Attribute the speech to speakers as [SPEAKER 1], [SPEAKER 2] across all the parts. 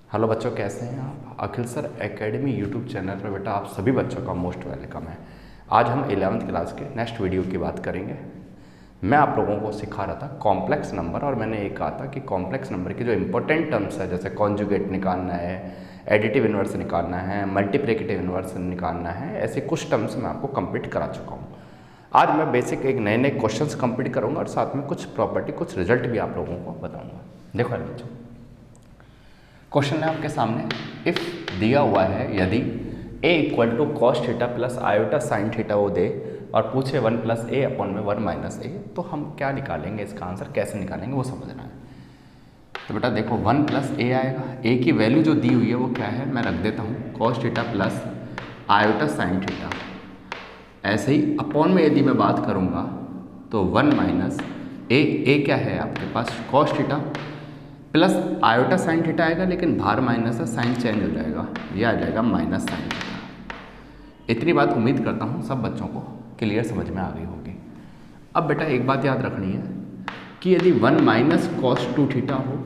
[SPEAKER 1] Hello बच्चों, कैसे हैं आप। अखिल सर एकेडमी यूट्यूब चैनल पर बेटा आप सभी बच्चों का मोस्ट वेलकम है। आज हम 11वीं क्लास के नेक्स्ट वीडियो की बात करेंगे। मैं आप लोगों को सिखा रहा था कॉम्प्लेक्स नंबर, और मैंने ये कहा था कि कॉम्प्लेक्स नंबर के जो इंपॉर्टेंट टर्म्स है, जैसे कॉन्जुगेट निकालना है, एडिटिव इन्वर्स निकालना है, मल्टीप्लिकेटिव इन्वर्स निकालना है, ऐसे कुछ टर्म्स मैं आपको कंप्लीट करा चुका हूँ। आज मैं बेसिक एक नए नए क्वेश्चंस कंप्लीट करूँगा और साथ में कुछ प्रॉपर्टी, कुछ रिजल्ट भी आप लोगों को बताऊँगा। देखो बच्चों, क्वेश्चन है आपके सामने। इफ दिया हुआ है यदि a equal to cos theta plus iota sine theta वो दे और पूछे 1 प्लस ए अपॉन में 1 माइनस ए, तो हम क्या निकालेंगे, इसका आंसर कैसे निकालेंगे वो समझना है। तो बेटा देखो 1 प्लस ए आएगा, ए की वैल्यू जो दी हुई है वो क्या है, मैं रख देता हूँ cos theta plus iota sine theta. ऐसे ही अपॉन में यदि मैं बात करूँगा तो 1 माइनस ए क्या है आपके पास cos theta plus iota sine theta आएगा, लेकिन बाहर माइनस है, साइन चेंज हो जाएगा, ये आ जाएगा माइनस साइन थीटा। इतनी बात उम्मीद करता हूँ सब बच्चों को क्लियर समझ में आ गई होगी। अब बेटा एक बात याद रखनी है कि यदि 1 माइनस कॉस 2 थीटा हो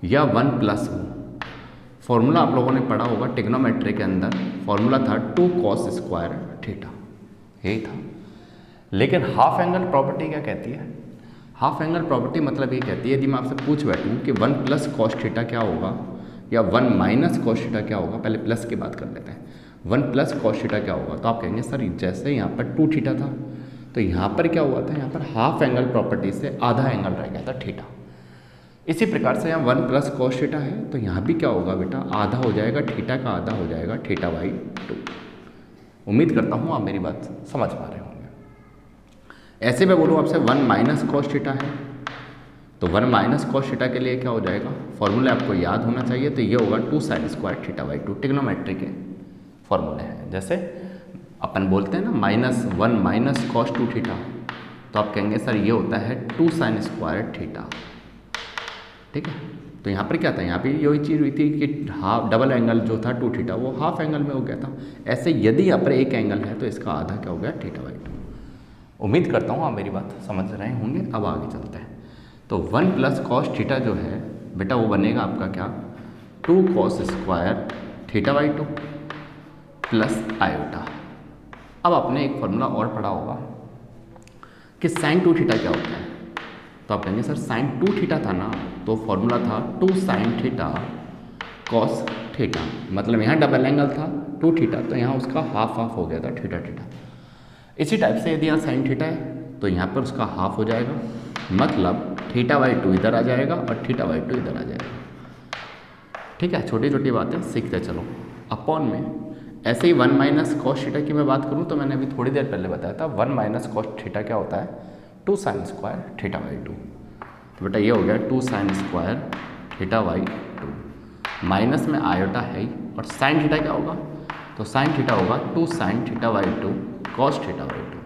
[SPEAKER 1] या 1 प्लस हो, फॉर्मूला आप लोगों ने पढ़ा होगा ट्रिग्नोमेट्री के अंदर, फॉर्मूला था 2 कॉस स्क्वायर थीटा, यही था। लेकिन हाफ एंगल प्रॉपर्टी क्या कहती है? हाफ एंगल प्रॉपर्टी मतलब ये कहती है, यदि मैं आपसे पूछ बैठूँ कि 1 प्लस कॉस थीटा क्या होगा या 1 माइनस कॉस थीटा क्या होगा, पहले प्लस की बात कर लेते हैं। 1 प्लस कॉस थीटा क्या होगा, तो आप कहेंगे सर जैसे यहाँ पर 2 थीटा था तो यहाँ पर क्या हुआ था, यहाँ पर हाफ एंगल प्रॉपर्टी से आधा एंगल रह गया था थीटा। इसी प्रकार से यहाँ 1 प्लस कॉस थीटा है तो यहाँ भी क्या होगा बेटा, आधा हो जाएगा, थीटा का आधा हो जाएगा, थीटा बाई 2। उम्मीद करता हूँ आप मेरी बात समझ पा रहे होंगे। ऐसे मैं बोलूँ आपसे 1 माइनस कॉस थीटा है तो 1 माइनस कॉस थीटा के लिए क्या हो जाएगा, फॉर्मूला आपको याद होना चाहिए, तो ये होगा 2 sine square theta by 2। Trigonometry के फॉर्मूले हैं, जैसे अपन बोलते हैं ना -1 माइनस कॉस 2 थीटा, तो आप कहेंगे सर ये होता है 2 साइन स्क्वायर थीटा। ठीक है, तो यहाँ पर क्या था, यहाँ पे यही चीज़ हुई थी कि हाफ डबल एंगल जो था 2 थीटा वो हाफ एंगल में हो गया था। ऐसे यदि यहाँ पर एक एंगल है तो इसका आधा क्या हो गया, थीटा बाई 2। उम्मीद करता हूँ आप मेरी बात समझ रहे होंगे। अब आगे चलते हैं। तो 1 प्लस कॉस थीटा जो है बेटा वो बनेगा आपका क्या, 2 cos square theta by 2 plus iota. अब आपने एक फॉर्मूला और पढ़ा होगा कि साइन 2 थीटा क्या होता है, तो आप कहेंगे सर साइन 2 थीटा था ना, तो फॉर्मूला था 2 साइन थीटा कॉस थीटा, मतलब यहाँ डबल एंगल था 2 थीटा तो यहाँ उसका हाफ हाफ हो गया था, थीटा थीटा। इसी टाइप से यदि यहाँ साइन थीटा है तो यहाँ पर उसका हाफ हो जाएगा, मतलब थीटा बाई 2 इधर आ जाएगा और थीटा बाई 2 इधर आ जाएगा। ठीक है, छोटी छोटी बातें सीखते चलो। अपॉन में ऐसे ही 1 माइनस कॉस थीटा की मैं बात करूँ तो मैंने अभी थोड़ी देर पहले बताया था 1 माइनस कॉस थीटा क्या होता है, 2 साइन स्क्वायर थीटा बाई 2। तो बेटा ये हो गया 2 sine square theta by 2, minus में आयोटा है ही, और साइन थीटा क्या होगा, तो साइन थीटा होगा 2 sine theta by 2 cos theta by 2।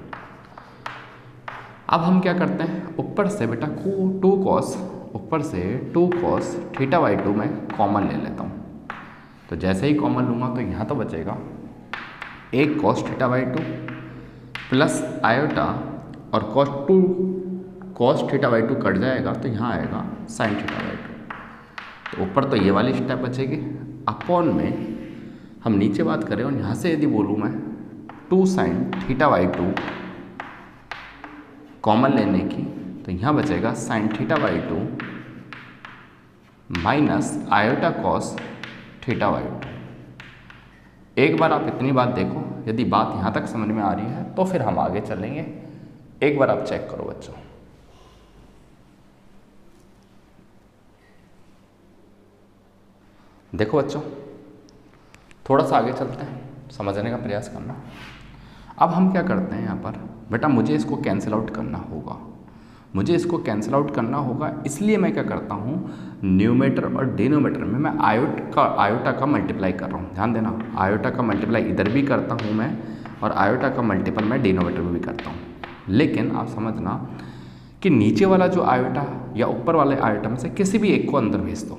[SPEAKER 1] अब हम क्या करते हैं, ऊपर से बेटा 2 कॉस, ऊपर से 2 कॉस थीटा बाई 2 में कॉमन ले लेता हूँ। तो जैसे ही कॉमन लूँगा तो यहाँ तो बचेगा 1 cos theta by 2 plus iota, और कॉस थीटा बाई 2 कट जाएगा तो यहाँ आएगा साइन थीटा बाई 2। तो ऊपर तो ये वाली स्टेप बचेगी। अपॉन में हम नीचे बात करें और यहाँ से यदि बोलूँ मैं 2 साइन थीटा बाई 2 कॉमन लेने की, तो यहाँ बचेगा sine theta by 2 minus iota cos theta by 2। एक बार आप इतनी बात देखो, यदि बात यहाँ तक समझ में आ रही है तो फिर हम आगे चलेंगे। एक बार आप चेक करो बच्चों, देखो बच्चों थोड़ा सा आगे चलते हैं, समझने का प्रयास करना। अब हम क्या करते हैं यहाँ पर, बेटा मुझे इसको कैंसिल आउट करना होगा, मुझे इसको कैंसिल आउट करना होगा, इसलिए मैं क्या करता हूँ, न्यूमेटर और डिनोमेटर में मैं आयोटा का मल्टीप्लाई कर रहा हूँ। ध्यान देना, आयोटा का मल्टीप्लाई इधर भी करता हूँ मैं, और आयोटा का मल्टीपल मैं डिनोमेटर में भी करता हूँ। लेकिन आप समझना कि नीचे वाला जो आयोटा या ऊपर वाले आयोटा में से किसी भी एक को अंदर भेज दो।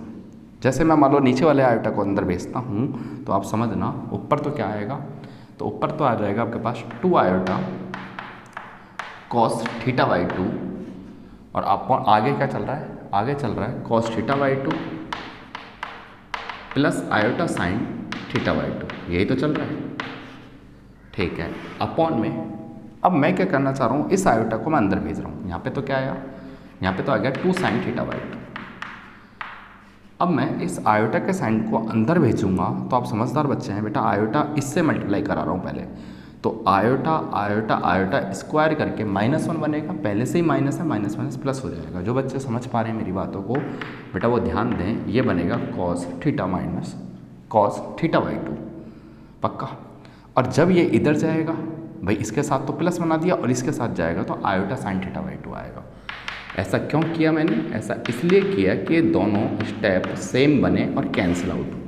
[SPEAKER 1] जैसे मैं मान लो नीचे वाले आयोटा को अंदर भेजता हूँ तो आप समझना ऊपर तो क्या आएगा, तो ऊपर तो आ जाएगा आपके पास 2 आयोटा कॉस थीटा बाई 2, और आप आगे क्या चल रहा है, आगे चल रहा है cos theta by 2 plus iota sine theta by 2, यही तो चल रहा है, ठीक है। अपॉन में अब मैं क्या करना चाह रहा हूँ, इस आयोटा को मैं अंदर भेज रहा हूँ। यहाँ पे तो क्या आया, यहाँ पे तो आ गया 2 साइन थीटा बाई 2। अब मैं इस आयोटा के साइन को अंदर भेजूंगा, तो आप समझदार बच्चे हैं बेटा, आयोटा इससे मल्टीप्लाई करा रहा हूँ पहले, तो आयोटा आयोटा आयोटा स्क्वायर करके -1 बनेगा, पहले से ही माइनस है, माइनस माइनस प्लस हो जाएगा। जो बच्चे समझ पा रहे हैं मेरी बातों को बेटा वो ध्यान दें, ये बनेगा cos theta minus cos theta by 2, पक्का। और जब ये इधर जाएगा भाई, इसके साथ तो प्लस बना दिया और इसके साथ जाएगा तो आयोटा साइन थीटा बाई 2 आएगा। ऐसा क्यों किया मैंने, ऐसा इसलिए किया कि दोनों स्टेप सेम बने और कैंसिल आउट हो,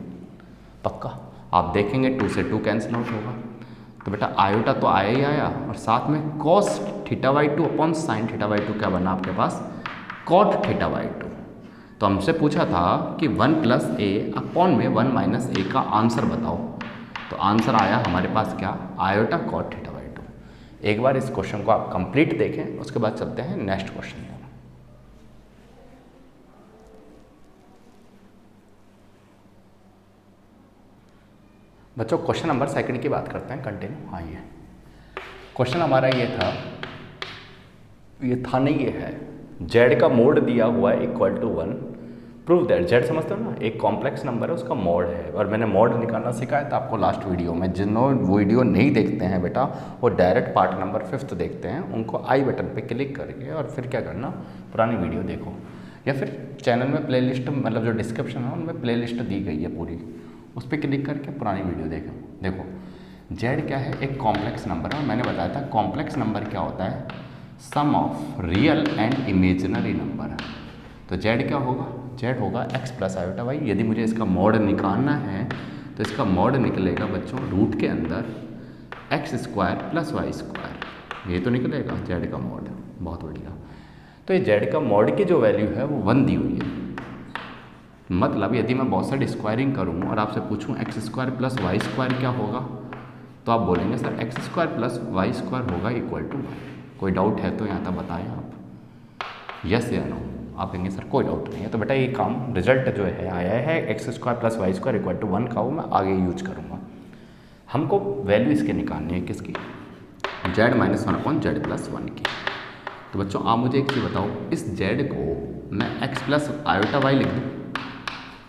[SPEAKER 1] पक्का। आप देखेंगे 2 से 2 कैंसिल आउट होगा, तो बेटा आयोटा तो आया ही आया, और साथ में cos theta by 2 upon sine theta by 2 क्या बना आपके पास, कॉट थीटा बाई 2। तो हमसे पूछा था कि 1 + a अपॉन में 1 - a का आंसर बताओ, तो आंसर आया हमारे पास क्या, आयोटा कॉट थीटा बाई 2। एक बार इस क्वेश्चन को आप कंप्लीट देखें, उसके बाद चलते हैं नेक्स्ट क्वेश्चन। बच्चों क्वेश्चन नंबर 2 की बात करते हैं, कंटिन्यू। हाँ, ये क्वेश्चन हमारा ये था नहीं, ये है जेड का मोड दिया हुआ है equal to 1, prove that, Z समझते हो ना, एक कॉम्प्लेक्स नंबर है उसका मोड है, और मैंने मोड निकालना सिखाया था आपको लास्ट वीडियो में। जिन्होंने वीडियो नहीं देखते हैं बेटा, वो डायरेक्ट पार्ट नंबर 5 देखते हैं, उनको आई बटन पे क्लिक करके और फिर क्या करना, पुरानी वीडियो देखो, या फिर चैनल में प्लेलिस्ट, मतलब जो डिस्क्रिप्शन है उनमें प्लेलिस्ट दी गई है पूरी, उस पर क्लिक करके पुरानी वीडियो देखें। देखो जेड क्या है, एक कॉम्प्लेक्स नंबर है, और मैंने बताया था कॉम्प्लेक्स नंबर क्या होता है, sum of real and imaginary number. तो जेड क्या होगा, जेड होगा x + आयोटा वाई। यदि मुझे इसका मॉड निकालना है तो इसका मॉड निकलेगा बच्चों रूट के अंदर x² + y², ये तो निकलेगा जेड का मॉड। बहुत बढ़िया। तो ये जेड का मॉड की जो वैल्यू है वो 1 दी हुई है, मतलब यदि मैं बहुत सारी स्क्वायरिंग करूँ और आपसे पूछूं x² + y² क्या होगा, तो आप बोलेंगे सर x² + y² होगा इक्वल टू 1। कोई डाउट है तो यहाँ तक बताएं आप, यस या नो। आप कहेंगे सर कोई डाउट नहीं है, तो बेटा ये काम रिजल्ट जो है आया है x² + y² इक्वल टू 1 का, वो मैं आगे यूज करूँगा। हमको वैल्यू इसके निकालनी है, किसकी, z - 1 z + 1 की। तो बच्चों आप मुझे एक चीज़ बताओ, इस z को मैं x + आयोटा y लिख दूँ,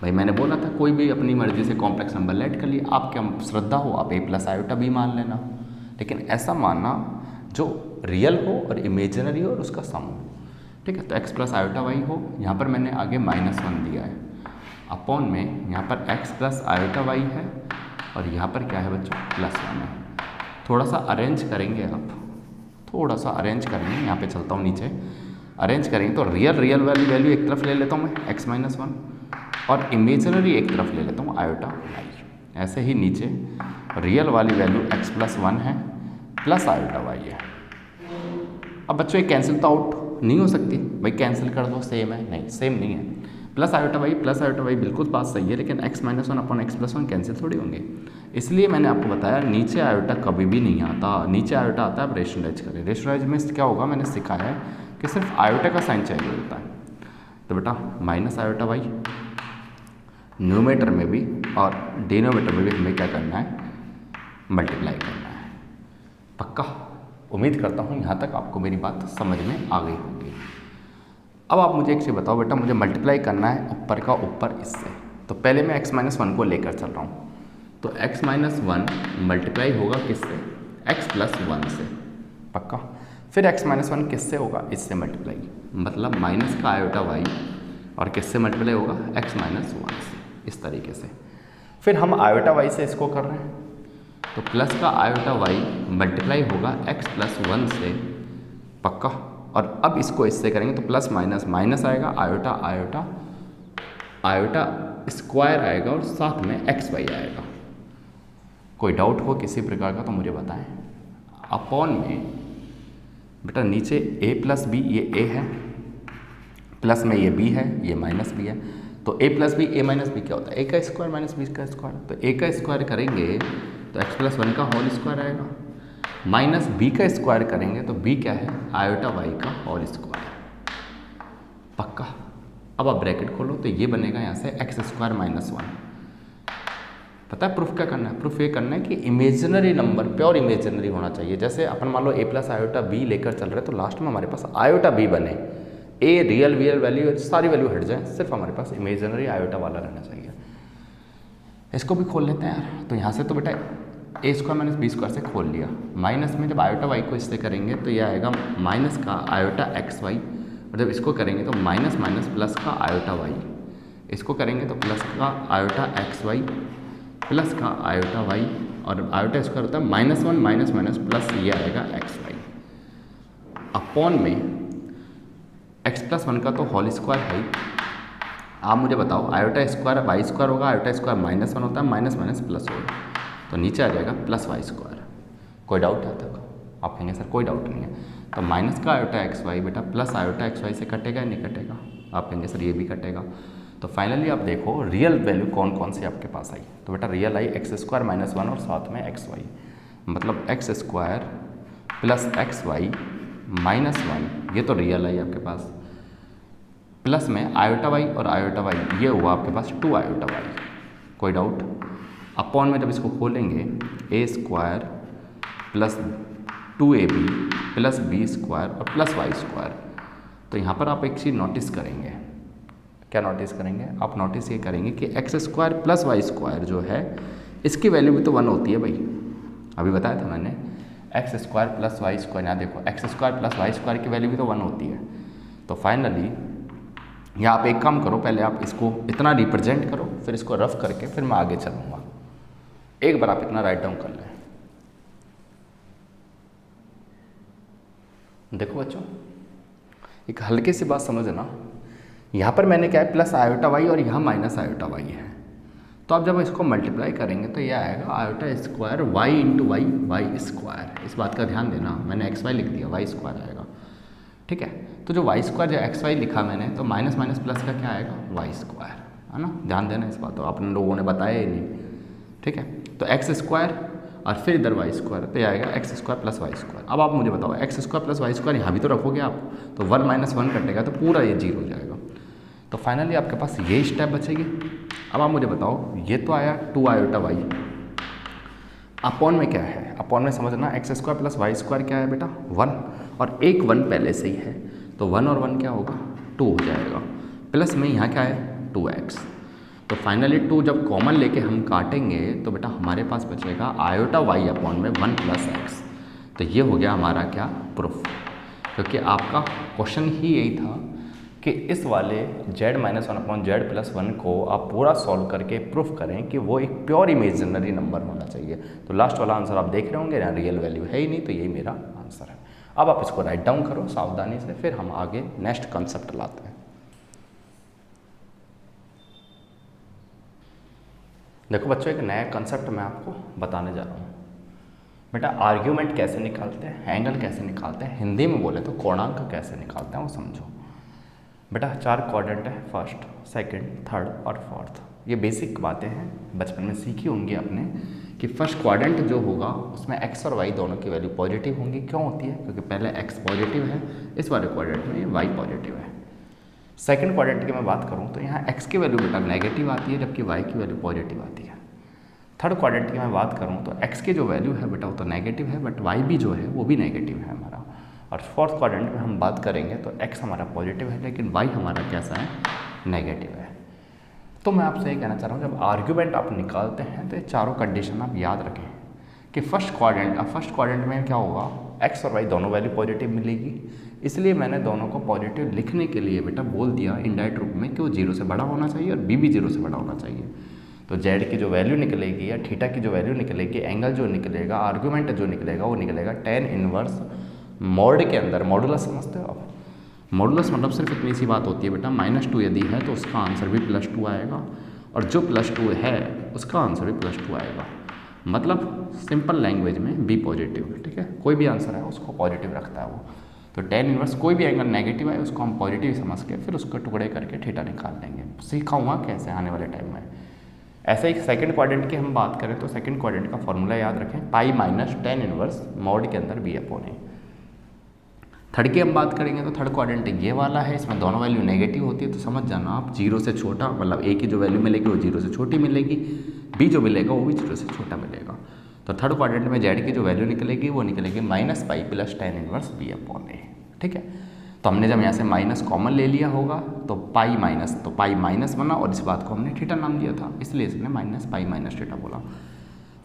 [SPEAKER 1] भाई मैंने बोला था कोई भी अपनी मर्जी से कॉम्प्लेक्स नंबर लेट कर लिए, आप क्या श्रद्धा हो आप a + आयोटा b मान लेना, लेकिन ऐसा मानना जो रियल हो और इमेजिनरी हो और उसका सम हो, ठीक है। तो x + आयोटा y हो, यहाँ पर मैंने आगे -1 दिया है, अपॉन में यहाँ पर x + आयोटा y है, और यहाँ पर क्या है बच्चों, +1 है। थोड़ा सा अरेंज करेंगे आप, थोड़ा सा अरेंज करेंगे, यहाँ पे चलता हूँ नीचे, अरेंज करेंगे तो रियल वाली वैल्यू एक तरफ ले लेता हूँ मैं x - 1, और इमेजिनरी एक तरफ ले लेता हूँ आयोटा y। ऐसे ही नीचे रियल वाली वैल्यू x + 1 है प्लस आयोटा y है। अब बच्चों ये कैंसिल तो आउट नहीं हो सकती, भाई कैंसिल कर दो, सेम है, नहीं सेम नहीं है। प्लस आयोटा y बिल्कुल बात सही है, लेकिन x - 1 अपॉन x + 1 कैंसिल थोड़ी होंगे। इसलिए मैंने आपको बताया नीचे आयोटा कभी भी नहीं आता, नीचे आयोटा आता है आप रेशनलाइज करें। रेशनलाइज में क्या होगा, मैंने सिखाया है कि सिर्फ आयोटा का साइन चाहिए होता है। तो बेटा -आयोटा y न्यूमेटर में भी और डिनोमीटर में भी हमें क्या करना है, मल्टीप्लाई करना है, पक्का। उम्मीद करता हूँ यहाँ तक आपको मेरी बात समझ में आ गई होगी। अब आप मुझे एक चीज़ बताओ बेटा, मुझे मल्टीप्लाई करना है ऊपर का ऊपर इससे, तो पहले मैं x - 1 को लेकर चल रहा हूँ, तो x - 1 मल्टीप्लाई होगा किससे, x + 1 से, पक्का। फिर x - 1 किससे होगा, इससे मल्टीप्लाई, मतलब माइनस का आयोटा y और किससे मल्टीप्लाई होगा, x - 1 से, इस तरीके से। फिर हम आयोटा y से इसको कर रहे हैं, तो प्लस का आयोटा y मल्टीप्लाई होगा x + 1 से, पक्का। और अब इसको इससे करेंगे तो प्लस माइनस माइनस आएगा, आयोटा आयोटा आयोटा स्क्वायर आएगा, और साथ में xy आएगा। कोई डाउट हो किसी प्रकार का तो मुझे बताएं। अपॉन में बेटा नीचे a + b, ये a है, प्लस में ये b है, ये माइनस b है, तो a + b a - b क्या होता है, a का स्क्वायर - b का स्क्वायर। तो a का स्क्वायर करेंगे तो x + 1 का होल स्क्वायर आएगा, माइनस b का स्क्वायर करेंगे तो b क्या है, आयोटा y का होल स्क्वायर, पक्का। अब आप ब्रैकेट खोलो तो ये बनेगा यहाँ से x² - 1 पता है प्रूफ क्या करना है? प्रूफ ये करना है कि इमेजिनरी नंबर प्योर इमेजिनरी होना चाहिए। जैसे अपन मान लो a प्लस आयोटा b लेकर चल रहे हैं, तो लास्ट में हमारे पास आयोटा b बने, a रियल वैल्यू सारी वैल्यू हट जाए, सिर्फ हमारे पास इमेजिनरी आयोटा वाला रहना चाहिए। इसको भी खोल लेते हैं यार। तो यहाँ से तो बेटा a square minus B square से खोल लिया, माइनस में जब आयोटा y को इससे करेंगे तो यह आएगा माइनस का आयोटा एक्स वाई, और जब इसको करेंगे तो माइनस माइनस प्लस का आयोटा y, इसको करेंगे तो प्लस का आयोटा एक्स वाई प्लस का आयोटा वाई, और आयोटा स्क्वायर होता है minus one minus minus plus, ये आएगा एक्स वाई अपॉन में एक्स प्लस वन का तो होल स्क्वायर है। आप मुझे बताओ आयोटा स्क्वायर वाई स्क्वायर होगा, आयोटा स्क्वायर माइनस वन होता है, माइनस माइनस प्लस होगा, तो नीचे आ जाएगा प्लस वाई स्क्वायर। कोई डाउट है तक? आप कहेंगे सर कोई डाउट नहीं है। तो माइनस का आयोटा एक्स वाई बेटा प्लस आयोटा एक्स वाई से कटेगा नहीं कटेगा? आप कहेंगे सर ये भी कटेगा। तो फाइनली आप देखो रियल वैल्यू कौन कौन सी आपके पास आई। तो बेटा रियल आई एक्स स्क्वायर माइनस वन और साथ में एक्स वाई, मतलब x square plus x y minus one, ये तो रियल आई आपके पास। प्लस में आयोटा वाई और आयोटा वाई, ये हुआ आपके पास टू आयोटा वाई। कोई डाउट? अपॉन में जब इसको खोलेंगे A square plus two A B plus B square और प्लस वाई स्क्वायर, तो यहाँ पर आप एक चीज़ नोटिस करेंगे। क्या नोटिस करेंगे? आप नोटिस ये करेंगे कि X square plus Y square जो है इसकी वैल्यू भी तो वन होती है भाई। अभी बताया था मैंने X square plus Y square, यहाँ देखो X square plus Y square की वैल्यू भी तो वन होती है। तो फाइनली यहाँ आप एक काम करो, पहले आप इसको इतना रिप्रेजेंट करो, फिर इसको रफ करके फिर मैं आगे चलूँगा। एक बार आप इतना राइट डाउन कर लें। देखो बच्चों एक हल्की सी बात समझना, यहाँ पर मैंने क्या है प्लस आयोटा वाई और यहाँ माइनस आयोटा वाई है, तो आप जब इसको मल्टीप्लाई करेंगे तो यह आएगा iota square Y into Y Y square. इस बात का ध्यान देना, मैंने एक्स वाई लिख दिया, वाई स्क्वायर आएगा, ठीक है। तो जो वाई स्क्वायर जो एक्स वाई लिखा मैंने, तो माइनस माइनस प्लस का क्या आएगा वाई स्क्वायर, है ना। ध्यान देना इस बात को, अपने लोगों ने बताया ही नहीं, ठीक है। तो एक्स स्क्वायर और फिर इधर वाई स्क्वायर, तो ये आएगा X square plus Y square. अब आप मुझे बताओ X square plus Y square यहाँ भी तो रखोगे आप, तो वन माइनस वन कटेगा तो पूरा ये जीरो हो जाएगा। तो फाइनली आपके पास ये स्टेप बचेगी। अब आप मुझे बताओ ये तो आया टू आयोटा वाई, अपॉन में क्या है? अपॉन में समझना X square plus Y square क्या है बेटा वन, और एक वन पहले से ही है, तो वन और वन क्या होगा टू हो जाएगा, प्लस में यहाँ क्या है टू एक्स। तो फाइनली टू जब कॉमन लेके हम काटेंगे तो बेटा हमारे पास बचेगा आयोटा वाई अपॉन में वन प्लस एक्स। तो ये हो गया हमारा क्या प्रूफ, क्योंकि आपका क्वेश्चन ही यही था कि इस वाले z minus one upon Z plus one को आप पूरा सॉल्व करके प्रूफ करें कि वो एक प्योर इमेजिनरी नंबर होना चाहिए। तो लास्ट वाला आंसर आप देख रहे होंगे ना, रियल वैल्यू है ही नहीं, तो यही मेरा आंसर है। अब आप इसको राइट डाउन करो सावधानी से, फिर हम आगे नेक्स्ट कंसेप्ट लाते हैं। देखो बच्चों एक नया कंसेप्ट मैं आपको बताने जा रहा हूँ। बेटा आर्ग्यूमेंट कैसे निकालते हैं, एंगल कैसे निकालते हैं, हिंदी में बोले तो कोणांक कैसे निकालते हैं वो समझो। बेटा चार क्वाड्रेंट है, फर्स्ट सेकंड थर्ड और फोर्थ। ये बेसिक बातें हैं, बचपन में सीखी होंगी आपने कि फर्स्ट क्वाड्रेंट जो होगा उसमें एक्स और वाई दोनों की वैल्यू पॉजिटिव होंगी। क्यों होती है? क्योंकि पहले एक्स पॉजिटिव है, इस वाले क्वाड्रेंट में वाई पॉजिटिव है। सेकंड क्वाड्रेंट की मैं बात करूँ तो यहाँ एक्स की वैल्यू बेटा नेगेटिव आती है, जबकि वाई की वैल्यू पॉजिटिव आती है। थर्ड क्वाड्रेंट की मैं बात करूँ तो एक्स की जो वैल्यू है बेटा वो तो नेगेटिव है, बट वाई भी जो है वो भी नेगेटिव है हमारा। और फोर्थ क्वाड्रेंट में हम बात करेंगे तो एक्स हमारा पॉजिटिव है, लेकिन वाई हमारा कैसा है नेगेटिव है। तो मैं आपसे ये कहना चाह रहा हूँ जब आर्ग्यूमेंट आप निकालते हैं तो ये चारों कंडीशन आप याद रखें कि फर्स्ट क्वाड्रेंट में क्या होगा, एक्स और वाई दोनों वैल्यू पॉजिटिव मिलेगी। इसलिए मैंने दोनों को पॉजिटिव लिखने के लिए बेटा बोल दिया इनडायरेक्ट रूप में कि वो जीरो से बड़ा होना चाहिए और बी भी जीरो से बड़ा होना चाहिए। तो जेड की जो वैल्यू निकलेगी या थीटा की जो वैल्यू निकलेगी, एंगल जो निकलेगा, आर्ग्यूमेंट जो निकलेगा वो निकलेगा टेन इनवर्स मॉड के अंदर। मॉडुलस समझते हो आप? मॉडुलस मतलब सिर्फ इतनी सी बात होती है बेटा -2 यदि है तो उसका आंसर भी +2 आएगा, और जो +2 है उसका आंसर भी +2 आएगा। मतलब सिंपल लैंग्वेज में बी पॉजिटिव, ठीक है। कोई भी आंसर है उसको पॉजिटिव रखता है वो। तो टेन इनवर्स कोई भी एंगल नेगेटिव है उसको हम पॉजिटिव समझ के फिर उसको टुकड़े करके थीटा निकाल लेंगे। सिखाऊंगा कैसे आने वाले टाइम में। ऐसे ही सेकंड क्वाड्रेंट की हम बात करें तो सेकंड क्वाड्रेंट का फॉर्मूला याद रखें, pi minus tan inverse mod के अंदर बी अपॉन ए। थर्ड की हम बात करेंगे तो थर्ड क्वाड्रेंट ये वाला है, इसमें दोनों वैल्यू नेगेटिव होती है। तो समझ जाना आप, जीरो से छोटा मतलब ए की जो वैल्यू मिलेगी वो जीरो से छोटी मिलेगी, बी जो मिलेगा वो भी 0 से छोटा मिलेगा। तो थर्ड क्वाड्रेंट में जेड की जो वैल्यू निकलेगी वो निकलेगी -pi plus tan inverse B upon A. ठीक है, तो हमने जब यहाँ से माइनस कॉमन ले लिया होगा तो पाई माइनस बना और इस बात को हमने थीटा नाम दिया था, इसलिए इसने -पाई - थीटा बोला।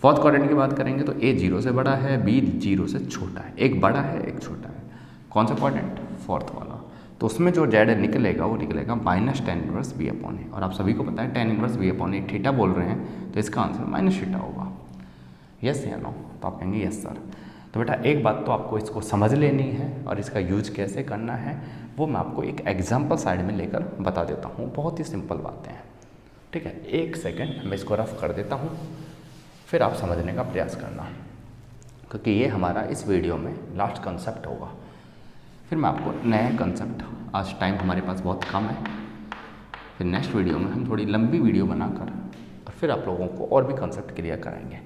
[SPEAKER 1] फोर्थ क्वाड्रेंट की बात करेंगे तो ए 0 से बड़ा है, बी 0 से छोटा है, एक बड़ा है एक छोटा है। कौन सा क्वाड्रेंट? फोर्थ वाला। तो उसमें जो जेड निकलेगा वो निकलेगा -tan इनवर्स बी अपॉन ए, और आप सभी को पता है tan इनवर्स बी अपॉन ए थीटा बोल रहे हैं तो इसका आंसर माइनस थीटा होगा। यस या नो? तो आप कहेंगे यस सर। तो बेटा एक बात तो आपको इसको समझ लेनी है और इसका यूज कैसे करना है वो मैं आपको एक एग्जाम्पल साइड में लेकर बता देता हूँ। बहुत ही सिंपल बातें हैं। ठीक है, एक सेकेंड मैं इसको रफ कर देता हूँ, फिर आप समझने का प्रयास करना, क्योंकि ये हमारा इस वीडियो में लास्ट कंसेप्ट होगा। फिर मैं आपको नया कंसेप्ट, आज टाइम हमारे पास बहुत कम है, फिर नेक्स्ट वीडियो में हम थोड़ी लंबी वीडियो बनाकर और फिर आप लोगों को और भी कंसेप्ट क्लियर कराएंगे।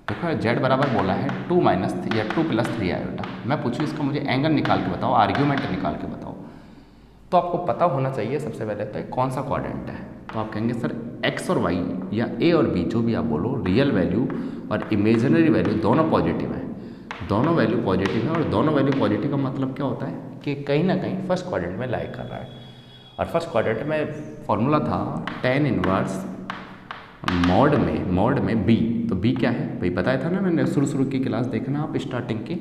[SPEAKER 1] देखो जेड बराबर बोला है 2 - या 2 + 3 आयोटा। मैं पूछूँ इसका मुझे एंगल निकाल के बताओ, आर्ग्यूमेंट निकाल के बताओ, तो आपको पता होना चाहिए सबसे पहले तो कौन सा क्वाड्रेंट है। तो आप कहेंगे सर एक्स और वाई या ए और बी जो भी आप बोलो, रियल वैल्यू और इमेजिनरी वैल्यू दोनों पॉजिटिव है, दोनों वैल्यू पॉजिटिव है। और दोनों वैल्यू पॉजिटिव का मतलब क्या होता है कि कहीं ना कहीं फर्स्ट क्वाड्रेंट में लाई कर रहा है। और फर्स्ट क्वाड्रेंट में फॉर्मूला था tan इनवर्स मॉड में बी। तो बी क्या है भाई बताया था ना मैंने, शुरू की क्लास देखना आप स्टार्टिंग की।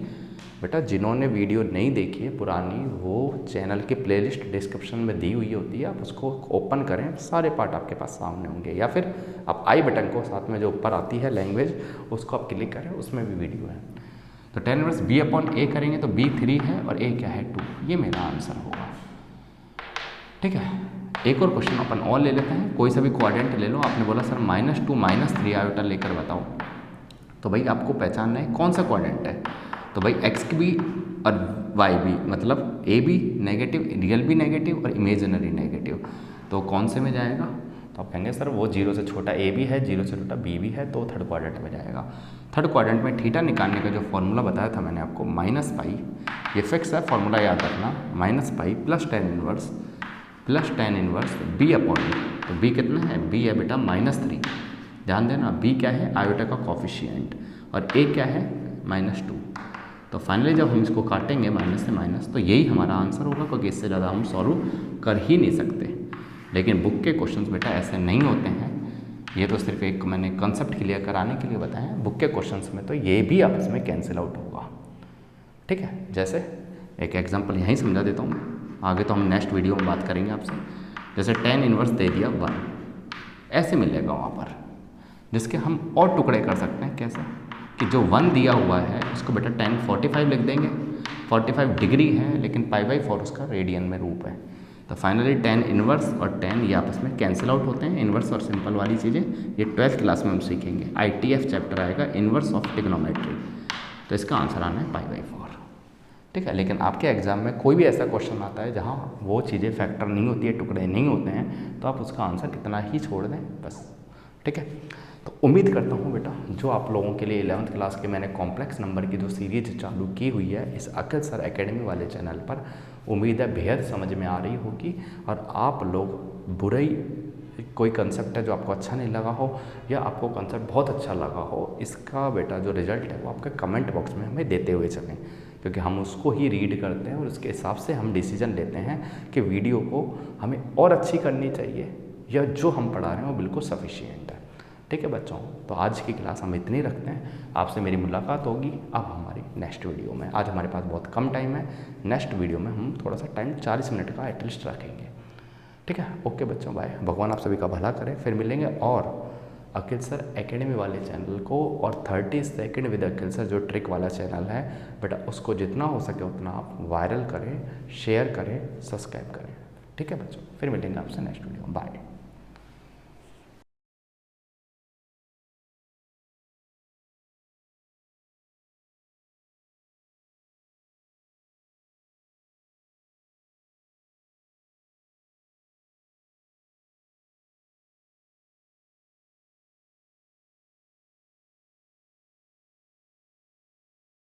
[SPEAKER 1] बेटा जिन्होंने वीडियो नहीं देखी है पुरानी, वो चैनल की प्लेलिस्ट डिस्क्रिप्शन में दी हुई होती है, आप उसको ओपन करें, सारे पार्ट आपके पास सामने होंगे। या फिर आप आई बटन को साथ में जो ऊपर आती है लैंग्वेज, उसको आप क्लिक करें, उसमें भी वीडियो है। तो tan इनवर्स बी अपॉन ए करेंगे तो बी 3 है और ए क्या है 2, ये मेरा आंसर होगा। ठीक है, एक और क्वेश्चन अपन और ले लेते हैं। कोई सा भी क्वाड्रेंट ले लो, आपने बोला सर -2 - 3 आयोटा लेकर बताओ, तो भाई आपको पहचानना है कौन सा क्वाड्रेंट है। तो भाई एक्स की भी और वाई भी, मतलब ए भी नेगेटिव, रियल भी नेगेटिव और इमेजिनरी नेगेटिव, तो कौन से में जाएगा? तो आप कहेंगे सर वो 0 से छोटा ए भी है, 0 से छोटा बी भी है, तो थर्ड क्वाड्रेंट में जाएगा। थर्ड क्वाड्रेंट में थीटा निकालने का जो फॉर्मूला बताया था मैंने आपको, -पाई, ये फिक्स है फॉर्मूला, याद रखना, -pi plus tan inverse B upon A. तो बी कितना है? बी है बेटा -3। ध्यान देना बी क्या है? आयोटा का कॉफिशिएंट, और ए क्या है? -2। तो फाइनली जब हम इसको काटेंगे माइनस से माइनस, तो यही हमारा आंसर होगा, क्योंकि इससे ज़्यादा हम सॉल्व कर ही नहीं सकते। लेकिन बुक के क्वेश्चंस बेटा ऐसे नहीं होते हैं, ये तो सिर्फ एक मैंने कंसेप्ट क्लियर कराने के लिए बताया है। बुक के क्वेश्चंस में तो ये भी आपस में कैंसिल आउट होगा। ठीक है, जैसे एक एग्जांपल यहीं समझा देता हूँ, आगे तो हम नेक्स्ट वीडियो में बात करेंगे आपसे। जैसे tan इनवर्स दे दिया 1, ऐसे मिलेगा वहाँ पर, जिसके हम और टुकड़े कर सकते हैं। कैसे कि जो 1 दिया हुआ है उसको बेटा tan 45 लिख देंगे, 45 डिग्री है, लेकिन π/4 उसका रेडियन में रूप है। तो फाइनली tan इनवर्स और tan ये आपस में कैंसिल आउट होते हैं। इनवर्स और सिंपल वाली चीज़ें ये 12th क्लास में हम सीखेंगे, ITF चैप्टर आएगा, इनवर्स ऑफ ट्रिग्नोमेट्री। तो इसका आंसर आना है π/4। ठीक है, लेकिन आपके एग्जाम में कोई भी ऐसा क्वेश्चन आता है जहाँ वो चीज़ें फैक्टर नहीं होती है, टुकड़े नहीं होते हैं, तो आप उसका आंसर कितना ही छोड़ दें बस। ठीक है, तो उम्मीद करता हूँ बेटा जो आप लोगों के लिए 11th क्लास के मैंने कॉम्प्लेक्स नंबर की जो सीरीज चालू की हुई है इस अकिल सर एकेडमी वाले चैनल पर, उम्मीद है बेहद समझ में आ रही होगी। और आप लोग बुराई कोई कंसेप्ट है जो आपको अच्छा नहीं लगा हो या आपको कंसेप्ट बहुत अच्छा लगा हो, इसका बेटा जो रिजल्ट है वो आपके कमेंट बॉक्स में हमें देते हुए चलें, क्योंकि हम उसको ही रीड करते हैं और उसके हिसाब से हम डिसीजन लेते हैं कि वीडियो को हमें और अच्छी करनी चाहिए या जो हम पढ़ा रहे हैं वो बिल्कुल सफिशिएंट है। ठीक है बच्चों, तो आज की क्लास हम इतनी रखते हैं। आपसे मेरी मुलाकात होगी अब हमारी नेक्स्ट वीडियो में। आज हमारे पास बहुत कम टाइम है, नेक्स्ट वीडियो में हम थोड़ा सा टाइम 40 मिनट का एटलीस्ट रखेंगे। ठीक है, ओके बच्चों, बाय। भगवान आप सभी का भला करें, फिर मिलेंगे। और अकिल सर एकेडमी वाले चैनल को और 30 सेकंड विद अकिल सर जो ट्रिक वाला चैनल है बेटा, उसको जितना हो सके उतना आप वायरल करें, शेयर करें, सब्सक्राइब करें। ठीक है बच्चों, फिर मिलेंगे आपसे नेक्स्ट वीडियो, बाय।